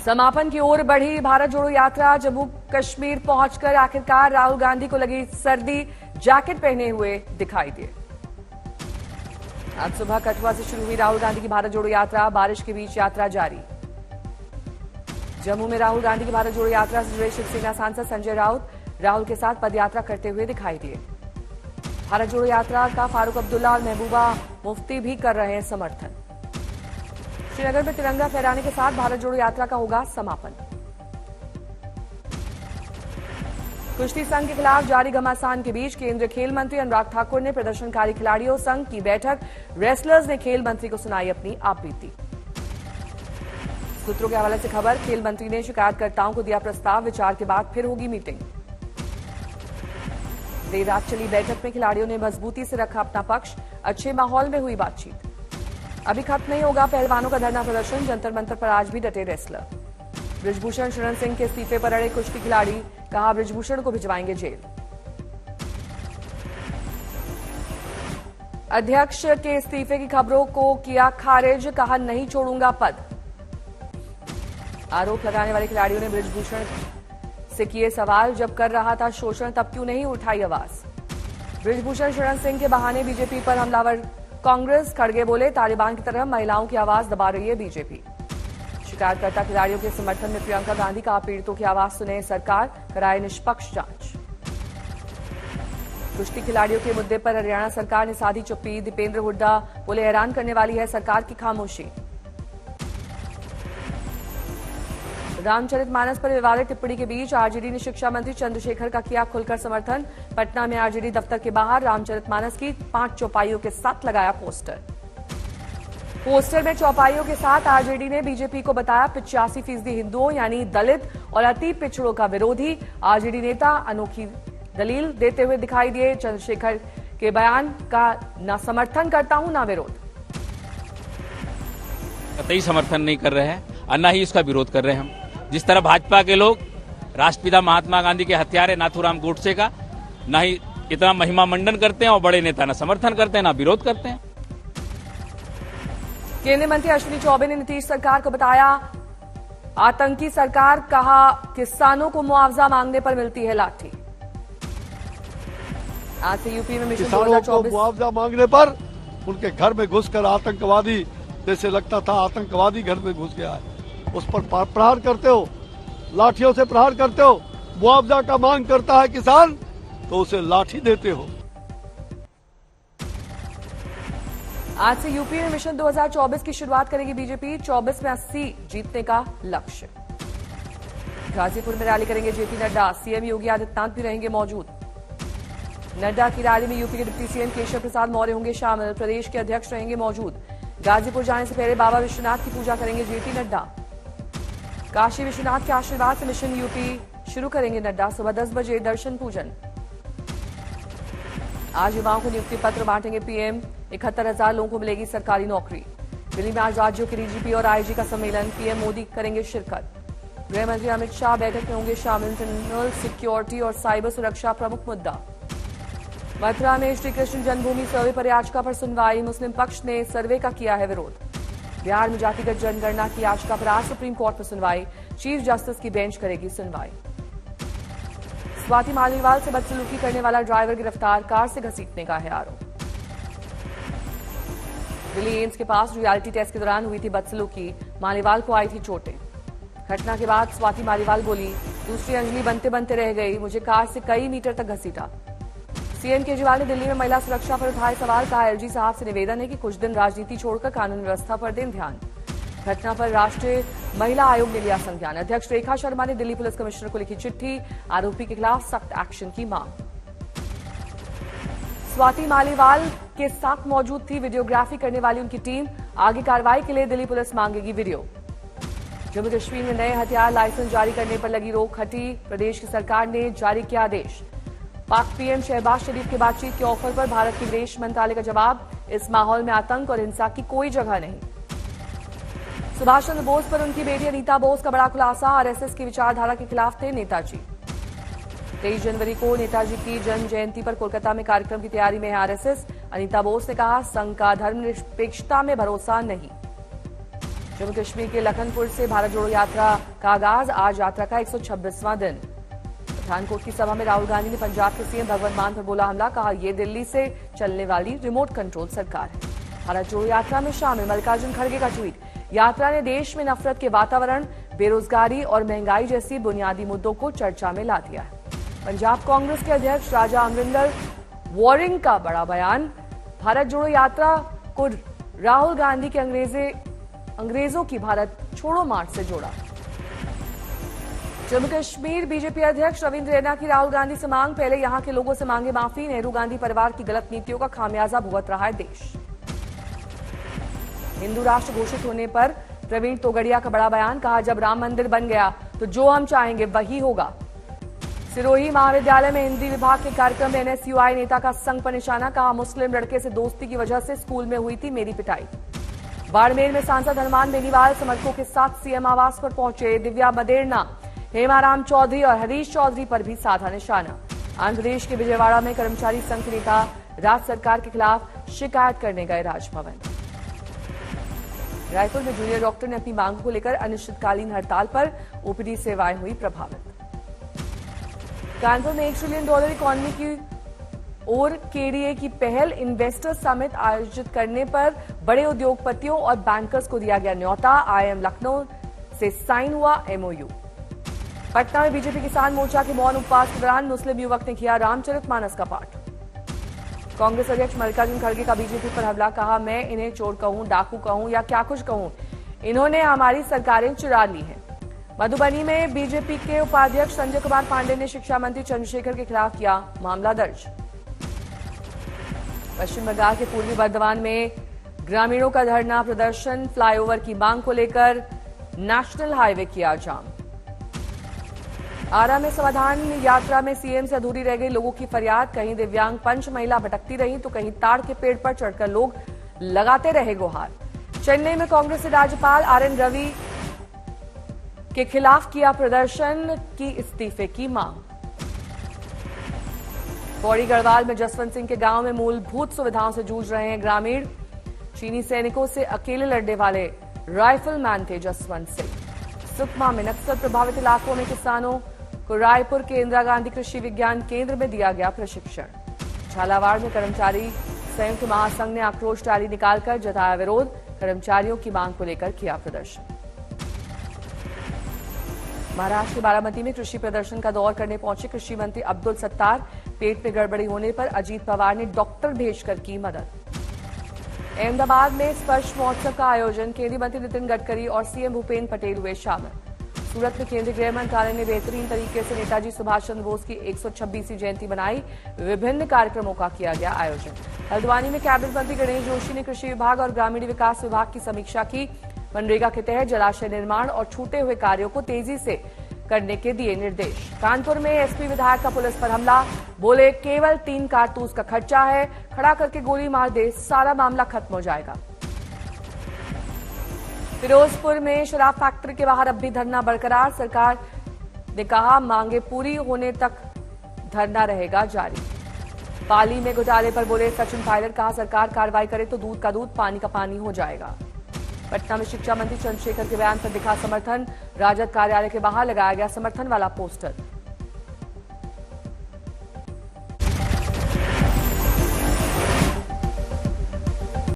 समापन की ओर बढ़ी भारत जोड़ो यात्रा। जम्मू कश्मीर पहुंचकर आखिरकार राहुल गांधी को लगी सर्दी, जैकेट पहने हुए दिखाई दिए। आज सुबह कठुआ से शुरू हुई राहुल गांधी की भारत जोड़ो यात्रा। बारिश के बीच यात्रा जारी। जम्मू में राहुल गांधी की भारत जोड़ो यात्रा से जुड़े शिवसेना सांसद संजय राउत राहुल के साथ पदयात्रा करते हुए दिखाई दिए। भारत जोड़ो यात्रा का फारूक अब्दुल्ला और महबूबा मुफ्ती भी कर रहे हैं समर्थन। श्रीनगर में तिरंगा फहराने के साथ भारत जोड़ो यात्रा का होगा समापन। कुश्ती संघ के खिलाफ जारी घमासान के बीच केंद्रीय खेल मंत्री अनुराग ठाकुर ने प्रदर्शनकारी खिलाड़ियों संघ की बैठक। रेसलर्स ने खेल मंत्री को सुनाई अपनी आपबीती। सूत्रों के हवाले से खबर, खेल मंत्री ने शिकायतकर्ताओं को दिया प्रस्ताव, विचार के बाद फिर होगी मीटिंग। देर रात चली बैठक में खिलाड़ियों ने मजबूती से रखा अपना पक्ष। अच्छे माहौल में हुई बातचीत। अभी खत्म नहीं होगा पहलवानों का धरना प्रदर्शन। जंतर मंतर पर आज भी डटे रेसलर। बृजभूषण शरण सिंह के इस्तीफे पर अड़े कुश्ती खिलाड़ी, कहा बृजभूषण को भिजवाएंगे जेल। अध्यक्ष के इस्तीफे की खबरों को किया खारिज, कहा नहीं छोड़ूंगा पद। आरोप लगाने वाले खिलाड़ियों ने बृजभूषण से किए सवाल, जब कर रहा था शोषण तब क्यों नहीं उठाई आवाज। बृजभूषण शरण सिंह के बहाने बीजेपी पर हमलावर कांग्रेस। खड़गे बोले, तालिबान की तरह महिलाओं की आवाज दबा रही है बीजेपी। शिकायतकर्ता खिलाड़ियों के समर्थन में प्रियंका गांधी का पीड़ितों की आवाज सुने सरकार, कराए निष्पक्ष जांच। कुश्ती खिलाड़ियों के मुद्दे पर हरियाणा सरकार ने साधी चुप्पी। दीपेंद्र हुड्डा बोले, हैरान करने वाली है सरकार की खामोशी। रामचरितमानस पर विवादित टिप्पणी के बीच आरजेडी ने शिक्षा मंत्री चंद्रशेखर का किया खुलकर समर्थन। पटना में आरजेडी दफ्तर के बाहर रामचरितमानस की 5 चौपाइयों के साथ लगाया पोस्टर। पोस्टर में चौपाइयों के साथ आरजेडी ने बीजेपी को बताया 85% हिंदुओं यानी दलित और अति पिछड़ों का विरोधी। आरजेडी नेता अनोखी दलील देते हुए दिखाई दिए। चंद्रशेखर के बयान का न समर्थन करता हूं न विरोध। कतई समर्थन नहीं कर रहे हैं और न ही इसका विरोध कर रहे हैं हम। जिस तरह भाजपा के लोग राष्ट्रपिता महात्मा गांधी के हत्यारे नाथूराम गोडसे का न ही इतना महिमा मंडन करते हैं और बड़े नेता न समर्थन करते हैं न विरोध करते हैं। केंद्रीय मंत्री अश्विनी चौबे ने नीतीश सरकार को बताया आतंकी सरकार, कहा किसानों को मुआवजा मांगने पर मिलती है लाठी। आज से यूपी में मिशन किसानों को मुआवजा मांगने पर उनके घर में घुसकर आतंकवादी, जैसे लगता था आतंकवादी घर में घुस गया है, उस पर प्रहार करते हो, लाठियों से प्रहार करते हो। मुआवजा का मांग करता है किसान तो उसे लाठी देते हो। आज से यूपी में मिशन 2024 की शुरुआत करेगी बीजेपी। 24 में 80 जीतने का लक्ष्य। गाजीपुर में रैली करेंगे जेपी नड्डा। सीएम योगी आदित्यनाथ भी रहेंगे मौजूद। नड्डा की रैली में यूपी के डिप्टी सीएम केशव प्रसाद मौर्य होंगे शामिल। प्रदेश के अध्यक्ष रहेंगे मौजूद। गाजीपुर जाने से पहले बाबा विश्वनाथ की पूजा करेंगे जेपी नड्डा। काशी विश्वनाथ के आशीर्वाद से मिशन यूपी शुरू करेंगे नड्डा। सुबह 10 बजे दर्शन पूजन। आज युवाओं को नियुक्ति पत्र बांटेंगे पीएम। 71,000 लोगों को मिलेगी सरकारी नौकरी। दिल्ली में आज राज्यों के डीजीपी और आईजी का सम्मेलन। पीएम मोदी करेंगे शिरकत। गृह मंत्री अमित शाह बैठक में होंगे शामिल। इंटरनल सिक्योरिटी और साइबर सुरक्षा प्रमुख मुद्दा। मथुरा में श्रीकृष्ण जन्मभूमि सर्वे पर याचिका पर सुनवाई। मुस्लिम पक्ष ने सर्वे का किया है विरोध। बिहार में जातिगत जनगणना की याचिका पर आज सुप्रीम कोर्ट में सुनवाई। चीफ जस्टिस की बेंच करेगी सुनवाई। स्वाति मालीवाल से बदसलूकी करने वाला ड्राइवर गिरफ्तार। कार से घसीटने का है आरोप। दिल्ली एम्स के पास रियलिटी टेस्ट के दौरान हुई थी बदसलूकी। मालीवाल को आई थी चोटें। घटना के बाद स्वाति मालीवाल बोली, दूसरी अंजलि बनते बनते रह गई, मुझे कार से कई मीटर तक घसीटा। सीएम केजरीवाल ने दिल्ली में महिला सुरक्षा पर उठाए सवाल। कहा एलजी साहब से निवेदन है कि कुछ दिन राजनीति छोड़कर कानून व्यवस्था पर दें ध्यान। घटना पर राष्ट्रीय महिला आयोग ने लिया संज्ञान। अध्यक्ष रेखा शर्मा ने दिल्ली पुलिस कमिश्नर को लिखी चिट्ठी। आरोपी के खिलाफ सख्त एक्शन की मांग। स्वाति मालीवाल के साथ मौजूद थी वीडियोग्राफी करने वाली उनकी टीम। आगे कार्रवाई के लिए दिल्ली पुलिस मांगेगी वीडियो। जम्मू कश्मीर में नए हथियार लाइसेंस जारी करने पर लगी रोक हटी। प्रदेश की सरकार ने जारी किया आदेश। पाक पीएम शहबाज शरीफ की बातचीत के ऑफर पर भारत के विदेश मंत्रालय का जवाब। इस माहौल में आतंक और हिंसा की कोई जगह नहीं। सुभाष चंद्र बोस पर उनकी बेटी अनीता बोस का बड़ा खुलासा। आरएसएस की विचारधारा के खिलाफ थे नेताजी। 23 जनवरी को नेताजी की जन्म जयंती पर कोलकाता में कार्यक्रम की तैयारी में है आरएसएस। अनीता बोस ने कहा, संघ का धर्मनिरपेक्षता में भरोसा नहीं। जम्मू कश्मीर के लखनपुर से भारत जोड़ो यात्रा का आगाज, आज यात्रा का 126वां दिन। पठानकोट की सभा में राहुल गांधी ने पंजाब के सीएम भगवंत मान पर बोला हमला, कहा यह दिल्ली से चलने वाली रिमोट कंट्रोल सरकार है। भारत जोड़ो यात्रा में शामिल मल्लिकार्जुन खड़गे का ट्वीट, यात्रा ने देश में नफरत के वातावरण, बेरोजगारी और महंगाई जैसी बुनियादी मुद्दों को चर्चा में ला दिया है। पंजाब कांग्रेस के अध्यक्ष राजा अमरिंदर वॉरिंग का बड़ा बयान, भारत जोड़ो यात्रा को राहुल गांधी के अंग्रेजों की भारत छोड़ो मार्च से जोड़ा। जम्मू कश्मीर बीजेपी अध्यक्ष रविंद्र रैना की राहुल गांधी से मांग, पहले यहां के लोगों से मांगे माफी, नेहरू गांधी परिवार की गलत नीतियों का खामियाजा भुगत रहा है देश। हिंदू राष्ट्र घोषित होने पर प्रवीण तोगड़िया का बड़ा बयान, कहा जब राम मंदिर बन गया तो जो हम चाहेंगे वही होगा। सिरोही महाविद्यालय में हिंदी विभाग के कार्यक्रम में एनएसयूआई नेता का संग पर निशाना, कहा मुस्लिम लड़के से दोस्ती की वजह से स्कूल में हुई थी मेरी पिटाई। बाड़मेर में सांसद हनुमान बेनीवाल समर्थकों के साथ सीएम आवास पर पहुंचे, दिव्या मदेरना, हेमाराम चौधरी और हरीश चौधरी पर भी साधा निशाना। आंध्र प्रदेश के विजयवाड़ा में कर्मचारी संघ के नेता राज्य सरकार के खिलाफ शिकायत करने गए राजभवन। रायपुर में जूनियर डॉक्टर ने अपनी मांगों को लेकर अनिश्चितकालीन हड़ताल पर, ओपीडी सेवाएं हुई प्रभावित। कानपुर में $1 ट्रिलियन इकोनॉमी की और केडीए की पहल, इन्वेस्टर समिट आयोजित करने पर बड़े उद्योगपतियों और बैंकर्स को दिया गया न्यौता, आईआईएम लखनऊ से साइन हुआ एमओयू। पटना में बीजेपी किसान मोर्चा के मौन उपवास के दौरान मुस्लिम युवक ने किया रामचरितमानस का पाठ। कांग्रेस अध्यक्ष मल्लिकार्जुन खड़गे का बीजेपी पर हमला, कहा मैं इन्हें चोर कहूं, डाकू कहूं या क्या कुछ कहूं, इन्होंने हमारी सरकारें चुरा ली हैं। मधुबनी में बीजेपी के उपाध्यक्ष संजय कुमार पांडे ने शिक्षा मंत्री चंद्रशेखर के खिलाफ किया मामला दर्ज। पश्चिम बंगाल के पूर्वी बर्धमान में ग्रामीणों का धरना प्रदर्शन, फ्लाईओवर की मांग को लेकर नेशनल हाईवे किया जाम। आरा में समाधान यात्रा में सीएम से अधूरी रह गई लोगों की फरियाद, कहीं दिव्यांग पंच महिला भटकती रही तो कहीं ताड़ के पेड़ पर चढ़कर लोग लगाते रहे गुहार। चेन्नई में कांग्रेस ने राज्यपाल आरएन रवि के खिलाफ किया प्रदर्शन, की इस्तीफे की मांग। पौड़ी गढ़वाल में जसवंत सिंह के गांव में मूलभूत सुविधाओं से जूझ रहे हैं ग्रामीण, चीनी सैनिकों से अकेले लड़ने वाले राइफलमैन थे जसवंत सिंह। सुकमा में नक्सल प्रभावित इलाकों में किसानों को रायपुर के इंदिरा गांधी कृषि विज्ञान केंद्र में दिया गया प्रशिक्षण। झालावाड़ में कर्मचारी संयुक्त महासंघ ने आक्रोश रैली निकालकर जताया विरोध, कर्मचारियों की मांग को लेकर किया प्रदर्शन। महाराष्ट्र के बारामती में कृषि प्रदर्शन का दौर करने पहुंचे कृषि मंत्री अब्दुल सत्तार, पेट में गड़बड़ी होने पर अजीत पवार ने डॉक्टर भेजकर की मदद। अहमदाबाद में स्पर्श महोत्सव का आयोजन, केंद्रीय मंत्री नितिन गडकरी और सीएम भूपेन्द्र पटेल हुए शामिल। सूरत में केंद्रीय गृह मंत्रालय ने बेहतरीन तरीके से नेताजी सुभाष चंद्र बोस की 126वीं जयंती मनाई, विभिन्न कार्यक्रमों का किया गया आयोजन। हल्द्वानी में कैबिनेट मंत्री गणेश जोशी ने कृषि विभाग और ग्रामीण विकास विभाग की समीक्षा की, मनरेगा के तहत जलाशय निर्माण और छूटे हुए कार्यों को तेजी से करने के दिए निर्देश। कानपुर में एसपी विधायक का पुलिस पर हमला, बोले केवल 3 कारतूस का खर्चा है, खड़ा करके गोली मार दे सारा मामला खत्म हो जाएगा। फिरोजपुर में शराब फैक्ट्री के बाहर अब भी धरना बरकरार, सरकार ने कहा मांगे पूरी होने तक धरना रहेगा जारी। पाली में घोटाले पर बोले सचिन पायलट, कहा सरकार कार्रवाई करे तो दूध का दूध पानी का पानी हो जाएगा। पटना में शिक्षा मंत्री चंद्रशेखर के बयान पर दिखा समर्थन, राजद कार्यालय के बाहर लगाया गया समर्थन वाला पोस्टर।